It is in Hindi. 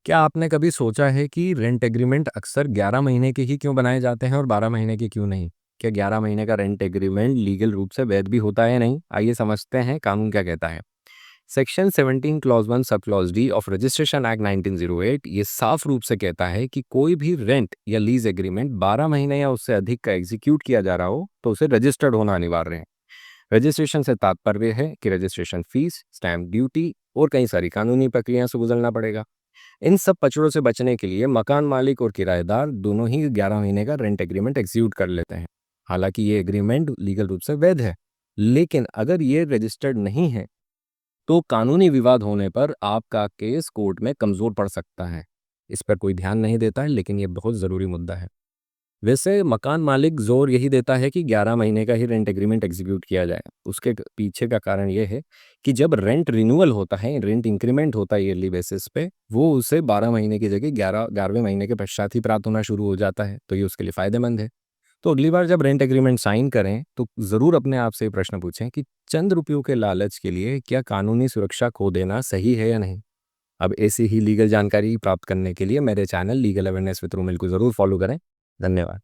क्या आपने कभी सोचा है कि रेंट एग्रीमेंट अक्सर 11 महीने के ही क्यों बनाए जाते हैं और 12 महीने के क्यों नहीं? क्या 11 महीने का रेंट एग्रीमेंट लीगल रूप से वैध भी होता है या नहीं? आइए समझते हैं कानून क्या कहता है। Section 17 clause 1 sub clause D of registration act 1908 ये साफ रूप से कहता है कि कोई भी रेंट या लीज एग्रीमेंट 12 महीने या उससे अधिक का एग्जीक्यूट किया जा रहा हो तो उसे रजिस्टर्ड होना अनिवार्य है। रजिस्ट्रेशन से तात्पर्य है कि रजिस्ट्रेशन फीस, स्टैंप ड्यूटी और कई सारी कानूनी प्रक्रिया से गुजरना पड़ेगा। इन सब पचड़ों से बचने के लिए मकान मालिक और किराएदार दोनों ही 11 महीने का रेंट एग्रीमेंट एग्जीक्यूट कर लेते हैं। हालांकि ये एग्रीमेंट लीगल रूप से वैध है, लेकिन अगर ये रजिस्टर्ड नहीं है तो कानूनी विवाद होने पर आपका केस कोर्ट में कमजोर पड़ सकता है। इस पर कोई ध्यान नहीं देता है, लेकिन ये बहुत ज़रूरी मुद्दा है। वैसे मकान मालिक जोर यही देता है कि 11 महीने का ही रेंट एग्रीमेंट एग्जीक्यूट किया जाए। उसके पीछे का कारण ये है कि जब रेंट रिन्यूअल होता है, रेंट इंक्रीमेंट होता है ईयरली बेसिस पे, वो उसे 12 महीने की जगह 11वें महीने के पश्चात ही प्राप्त होना शुरू हो जाता है, तो ये उसके लिए फ़ायदेमंद है। तो अगली बार जब रेंट एग्रीमेंट साइन करें तो ज़रूर अपने आप से ये प्रश्न पूछें कि चंद रुपयों के लालच के लिए क्या कानूनी सुरक्षा खो देना सही है या नहीं। अब ऐसी ही लीगल जानकारी प्राप्त करने के लिए मेरे चैनल लीगल अवेयरनेस विद रूमिल को ज़रूर फॉलो करें। धन्यवाद।